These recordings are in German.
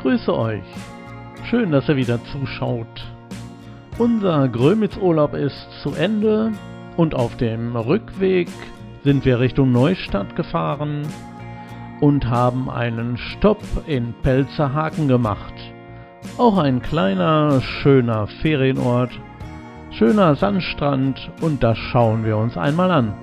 grüße euch. Schön, dass ihr wieder zuschaut. Unser Grömitz-Urlaub ist zu Ende und auf dem Rückweg sind wir Richtung Neustadt gefahren und haben einen Stopp in Pelzerhaken gemacht. Auch ein kleiner, schöner Ferienort, schöner Sandstrand und das schauen wir uns einmal an.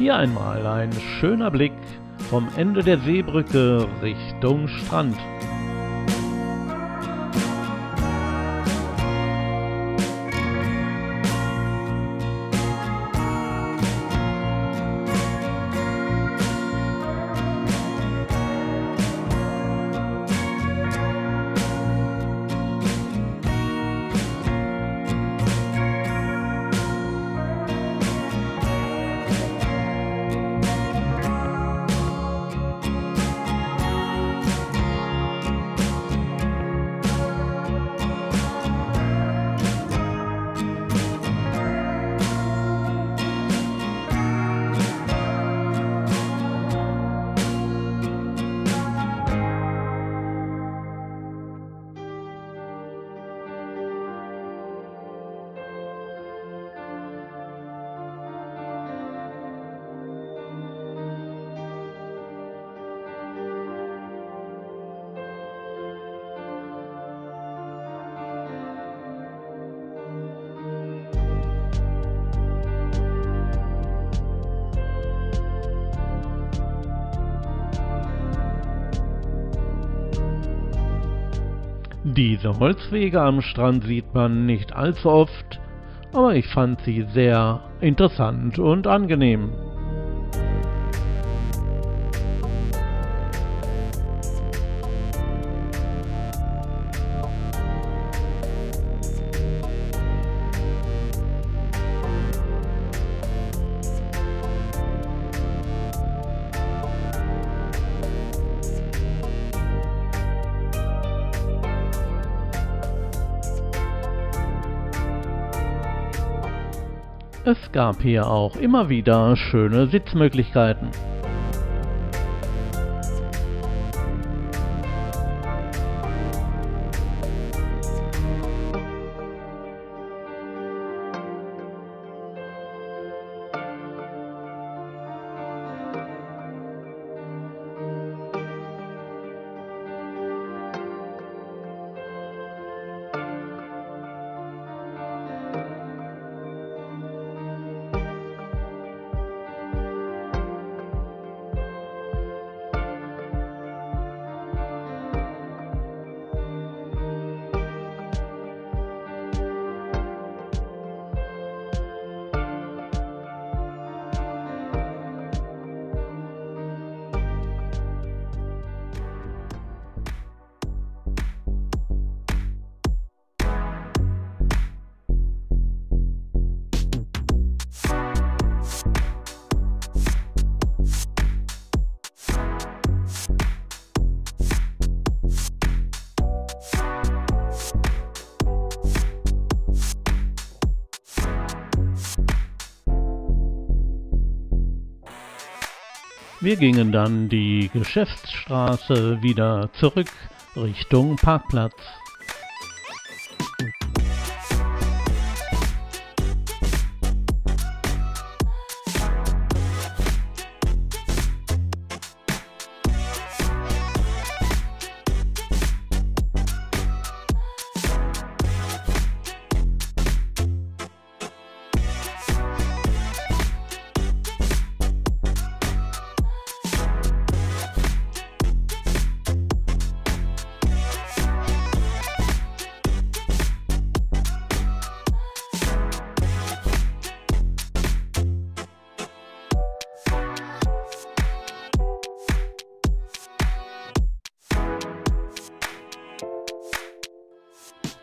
Hier einmal ein schöner Blick vom Ende der Seebrücke Richtung Strand. Diese Holzwege am Strand sieht man nicht allzu oft, aber ich fand sie sehr interessant und angenehm. Es gab hier auch immer wieder schöne Sitzmöglichkeiten. Wir gingen dann die Geschäftsstraße wieder zurück Richtung Parkplatz.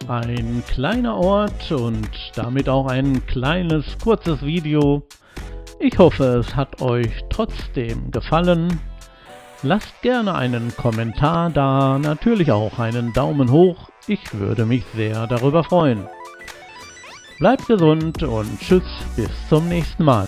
Ein kleiner Ort und damit auch ein kleines, kurzes Video. Ich hoffe, es hat euch trotzdem gefallen. Lasst gerne einen Kommentar da, natürlich auch einen Daumen hoch. Ich würde mich sehr darüber freuen. Bleibt gesund und tschüss, bis zum nächsten Mal.